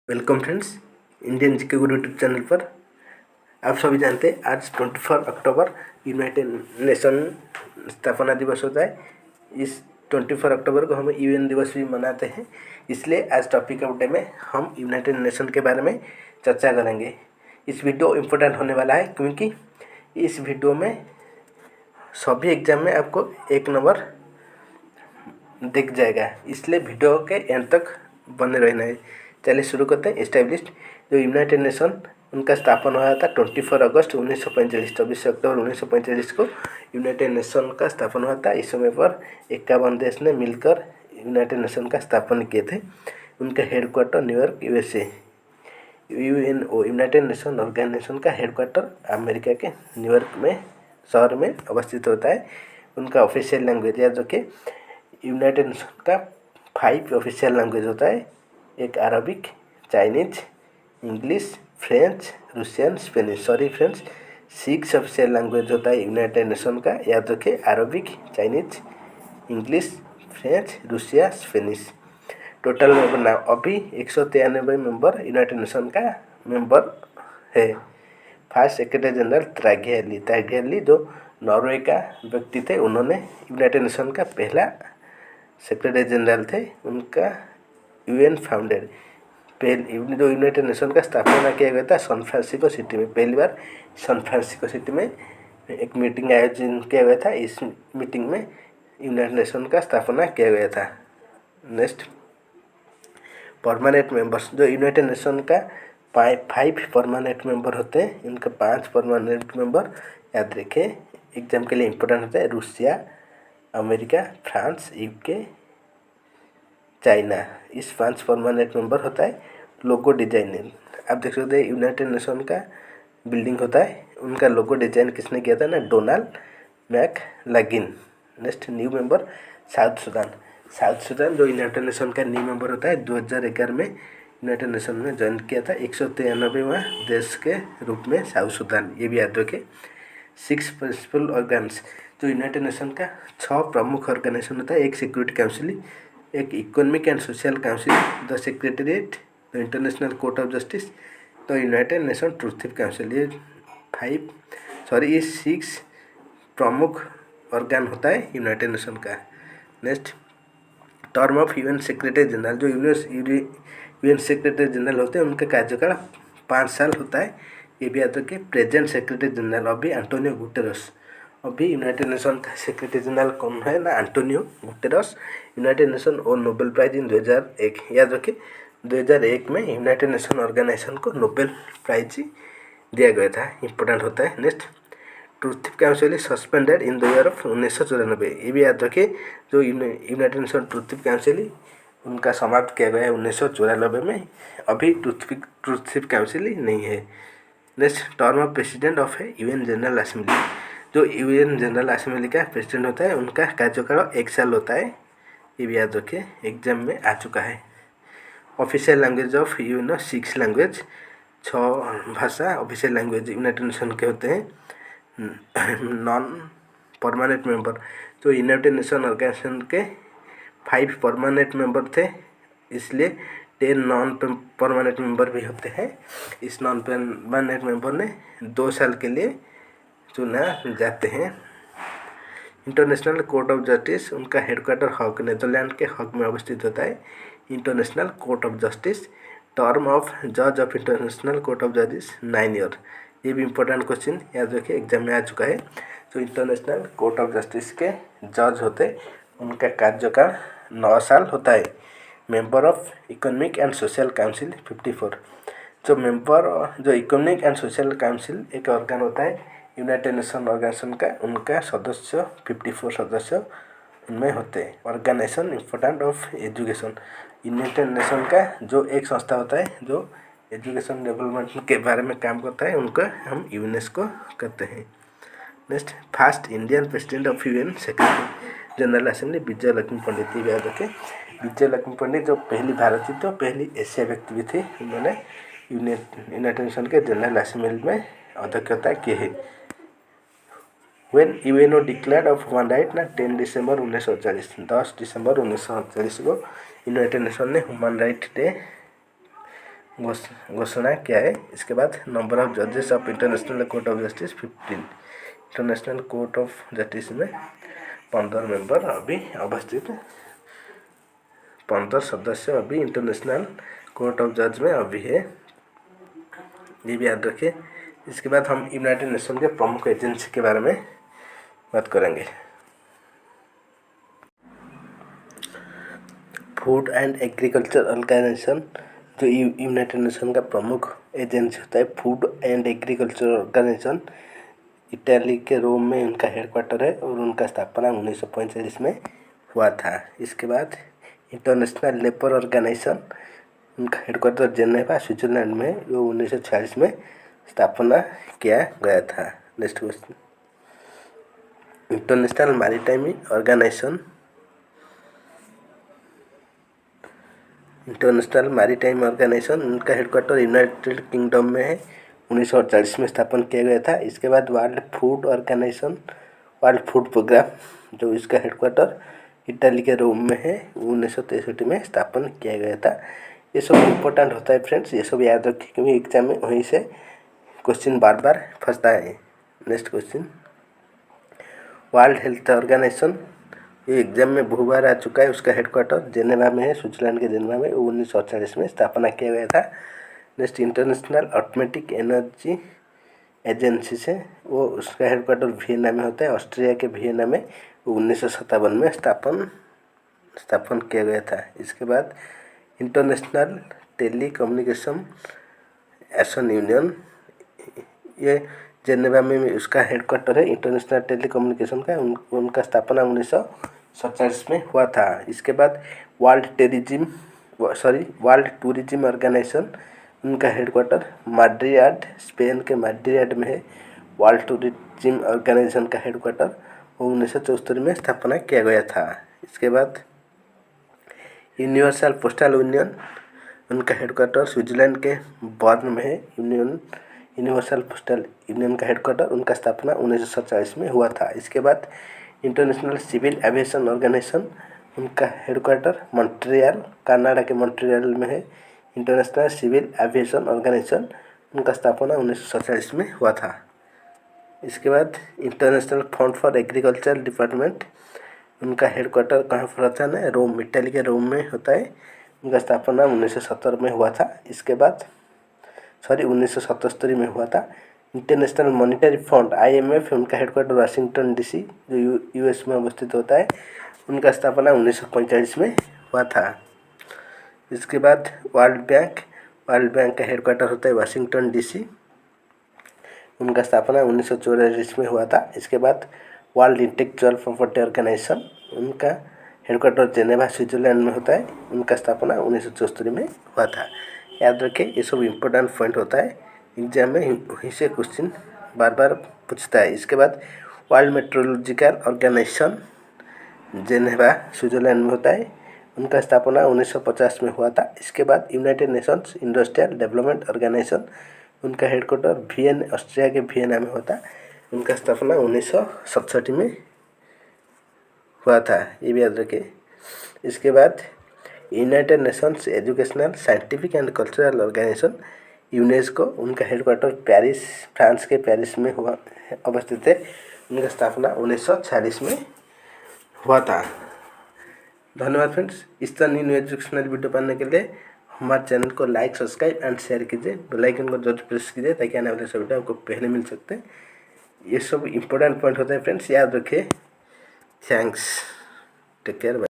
Welcome friends, Indian GK गुरु YouTube channel पर आप सभी जानते हैं आज 24 अक्टूबर यूनाइटेड नेशन स्थापना दिवस होता है। इस 24 अक्टूबर को हम यूएन दिवस भी मनाते हैं। इसलिए आज टॉपिक ऑफ डे में हम यूनाइटेड नेशन के बारे में चर्चा करेंगे। इस वीडियो इम्पोर्टेंट होने वाला है क्योंकि इस वीडियो में सभी एग्जाम में आपको 1 नंबर दिख जाएगा, इसलिए वीडियो के एंड तक बने रहना है। चलिए शुरू करते हैं। एस्टेब्लिश्ड जो यूनाइटेड नेशन उनका स्थापना हुआ था 24 अगस्त 1945। 24 अक्टूबर 1945 को यूनाइटेड नेशन का स्थापना हुआ था। इस समय पर 51 देश ने मिलकर यूनाइटेड नेशन का स्थापना किए थे। उनका headquarter New York USA. UNO United Nation organisation का हेडक्वार्टर अमेरिका के न्यूयॉर्क में शहर में अवस्थित होता है। उनका ऑफिशियल लैंग्वेज है जो कि यूनाइटेड नेशन का 5 ऑफिशियल लैंग्वेज होता है। एक Arabic, Chinese, English, French, Russian, Spanish. 6 official language होता है यूनाइटेड नेशन का। याद रखें, Arabic, Chinese, English, French, Russia, Spanish. Total member नाम अभी 193 मेंबर यूनाइटेड नेशन का मेंबर है। फर्स्ट सेक्रेटरी जनरल त्रैग्याली जो नॉर्वे का व्यक्ति थे, उन्होंने यूनाइटेड नेशन का पहला सेक्रेटरी जनरल थे। उनका यूएन फाउंडेड जो यूनाइटेड नेशन का स्थापना किया गया था सैन फ्रांसिस्को सिटी में। पहली बार सैन फ्रांसिस्को सिटी में एक मीटिंग आयोजन किया गया था। इस मीटिंग में यूनाइटेड नेशन का स्थापना किया गया था। नेक्स्ट, परमानेंट मेंबर्स जो यूनाइटेड नेशन का 5 परमानेंट मेंबर होते हैं। इनका 5 परमानेंट मेंबर याद रखें, एग्जाम के लिए इम्पोर्टेंट होता है। Russia, America, France, UK, China. इस 5 परमानेंट मेंबर होता है। लोगो डिजाइन आप देख सकते हैं, यूनाइटेड नेशन का बिल्डिंग होता है। उनका लोगो डिजाइन किसने किया था ना, Donald McLaughlin. Next, new member South Sudan जो यूनाइटेड नेशन का न्यू मेंबर होता है। 2011 में यूनाइटेड नेशन में ज्वाइन किया था। 193वां देश के रूप में साउथ सूडान, ये भी याद रखें। 6 प्रिंसिपल ऑर्गन्स जो यूनाइटेड नेशन का 6 प्रमुख ऑर्गेनाइजेशन होता है। एक सिक्योरिटी काउंसिल, एक economic and social council, the secretariat, the international court of justice, the United nation truth council. ये 6 प्रमुख ऑर्गन होता है यूनाइटेड नेशन का। Next, term of UN secretary general जो यूएन सेक्रेटरी जनरल होते हैं, उनका कार्यकाल 5 साल होता है। ये भी याद रखिए। प्रेजेंट सेक्रेटरी जनरल अभी एंटोनियो गुटेरस। अभी यूनाइटेड नेशन का सेक्रेटरी जनरल कौन है ना, एंटोनियो गुटेरस। यूनाइटेड नेशन और नोबेल प्राइज इन 2001। याद रखिए, 2001 में यूनाइटेड नेशन ऑर्गेनाइजेशन को नोबेल प्राइज दिया गया था। इंपॉर्टेंट होता है। Next, truth council suspended in the year of 1994। ये भी याद रखिए, जो यूनाइटेड नेशन ट्रूथ काउंसिल उनका समाप्त किया गया है 1994 में। अभी ट्रूथ काउंसिल नहीं है। Next, term of president of है यूएन जनरल असेंबली जो यूएन जनरल असेंबली का प्रेसिडेंट होता है, उनका कार्यकाल 1 साल होता है। ये भी याद रखिए, एग्जाम में आ चुका है। Official language of UN 6 language, 6 भाषा ऑफिशियल लैंग्वेज यूनाइटेड नेशन के होते हैं। नॉन परमानेंट मेंबर जो यूनाइटेड नेशन ऑर्गेनाइजेशन के 5 परमानेंट मेंबर थे, इसलिए 10 नॉन परमानेंट मेंबर भी होते हैं। इस नॉन परमानेंट मेंबर ने 2 साल के लिए चुना जाते हैं। इंटरनेशनल कोर्ट ऑफ जस्टिस उनका हेडक्वार्टर हॉग नेदरलैंड के हॉग में अवस्थित होता है। International court of justice, term of जज of international court of justice 9 year. ये भी इंपॉर्टेंट क्वेश्चन याद रखिए, एग्जाम में आ चुका है। तो इंटरनेशनल कोर्ट ऑफ जस्टिस के जज होते, उनका कार्यकाल 9 साल होता है। Member of economic and social council 54। जो इकोनॉमिक एंड सोशल काउंसिल एक ऑर्गन होता है यूनाइटेड नेशन ऑर्गेनाइजेशन का, उनका सदस्य 54 सदस्य उनमें होते हैं। Organisation important of education United Nation का जो एक संस्था होता है जो एजुकेशन डेवलपमेंट के बारे में काम करता है, उनका हम यूनेस्को कहते हैं। Next, first Indian president of UN secretary general assembly Vijay Lakshmi Pandit. ये याद रखें, विजय लक्ष्मी पंडित जो पहली भारतीय तो पहली एशिया व्यक्ति भी थे। उन्होंने यूनाइटेड नेशन के जनरल असेंबली में अध्यक्षता की है। When UNO declared of human right ना 10 दिसंबर 1948, 10 दिसंबर 1948 को यूनाइटेड नेशन ने ह्यूमन राइट डे घोषणा किया है। इसके बाद नंबर ऑफ जजेस of international court of justice 15। International court of justice में 15 मेंबर अभी अवस्थित, 15 सदस्य अभी इंटरनेशनल कोर्ट ऑफ जज में अभी है, ये भी याद रखिए। इसके बाद हम यूनाइटेड नेशन के प्रमुख एजेंसी के बारे में बात करेंगे। फूड एंड एग्रीकल्चर ऑर्गेनाइजेशन, जो यूनाइटेड नेशन का प्रमुख एजेंसी होता है, food and agriculture organisation, Italy के रोम में उनका हेडक्वार्टर है और उनका स्थापना 1945 में हुआ था। इसके बाद इंटरनेशनल लेबर ऑर्गेनाइजेशन, उनका हेडक्वार्टर जेनेवा स्विट्जरलैंड में, वो 1946 में स्थापना किया गया था। Next question, international maritime organisation, international maritime organisation, उनका हेडक्वार्टर यूनाइटेड किंगडम में है, 1948 में स्थापन किया गया था। इसके बाद world food organisation, world food programme, जो इसका हेडक्वार्टर इटली के रोम में है, 1963 में स्थापन किया गया था। ये सब इम्पोर्टेंट होता है फ्रेंड्स, ये सब याद रखिए क्योंकि एग्जाम में वहीं से क्वेश्चन बार बार फंसता है। Next question, world health organisation, ये एग्जाम में बहु बार आ चुका है, उसका हेडक्वार्टर जेनेवा में है, स्विट्जरलैंड के जेनेवा में, 1948 में स्थापना किया गया था। Next, international atomic energy agency से, वो उसका हेडक्वार्टर वियना में होता है, ऑस्ट्रिया के वियना में, 1957 में स्थापन किया गया था। इसके बाद international telecommunication action union, ये जेनेवा में उसका हेडक्वार्टर है, इंटरनेशनल टेली कम्युनिकेशन का, उनका स्थापना 1947 में हुआ था। इसके बाद वर्ल्ड टूरिज्म ऑर्गेनाइजेशन, उनका हेडक्वार्टर माड्रिड, स्पेन के माड्रिड में है, वर्ल्ड टूरिज्म ऑर्गेनाइजेशन का हेडक्वार्टर 1974 में स्थापना किया गया था। इसके बाद यूनिवर्सल पोस्टल यूनियन, उनका हेडक्वार्टर स्विट्जरलैंड के बर्न में है, यूनिवर्सल पोस्टल यूनियन का हेडक्वार्टर, उनका स्थापना 1947 में हुआ था। इसके बाद इंटरनेशनल सिविल एविएशन ऑर्गेनाइजेशन, उनका हेडक्वार्टर मॉन्ट्रियल, कनाडा के मॉन्ट्रियल में है, इंटरनेशनल सिविल एविएशन ऑर्गेनाइजेशन, उनका स्थापना 1947 में हुआ था। इसके बाद international fund for agriculture department, उनका हेडक्वार्टर कहाँ पर होता है ना, रोम, इटली के रोम में होता है, उनका स्थापना 1970 में हुआ था। इसके बाद 1977 में हुआ था। इंटरनेशनल मॉनेटरी फंड IMF, उनका हेडक्वार्टर वाशिंगटन DC, जो US में अवस्थित होता है, उनका स्थापना 1945 में हुआ था। इसके बाद वर्ल्ड बैंक का हेडक्वार्टर होता है वाशिंगटन DC, उनका स्थापना 1944 में हुआ था। इसके बाद वर्ल्ड इंटेलेक्चुअल प्रॉपर्टी ऑर्गेनाइजेशन, उनका हेडक्वार्टर जेनेवा स्विट्जरलैंड में होता है, उनका स्थापना 1974 में हुआ था। याद रखें, ये सब इम्पोर्टेंट पॉइंट होता है, एग्जाम में वहीं से क्वेश्चन बार बार पूछता है। इसके बाद world meteorological organisation, Geneva Switzerland में होता है, उनका स्थापना 1950 में हुआ था। इसके बाद United Nations industrial development organisation, उनका हेडक्वार्टर वियना, ऑस्ट्रिया के वियना में होता है, उनका स्थापना 1967 में हुआ था, ये भी याद रखें। इसके बाद United Nations educational, scientific and cultural organisation, UNESCO, उनका हेडक्वार्टर पेरिस, फ्रांस के पेरिस में हुआ अवस्थित है, उनका स्थापना 1946 में हुआ था। धन्यवाद फ्रेंड्स। इस तरह न्यू एजुकेशनल वीडियो पाने के लिए हमारे चैनल को लाइक, सब्सक्राइब एंड शेयर कीजिए, बेल आइकन को जरूर प्रेस कीजिए ताकि आने वाले सब वीडियो आपको पहले मिल सकते हैं। ये सब इंपॉर्टेंट पॉइंट होते हैं फ्रेंड्स, याद रखिए। Thanks, take care, bye.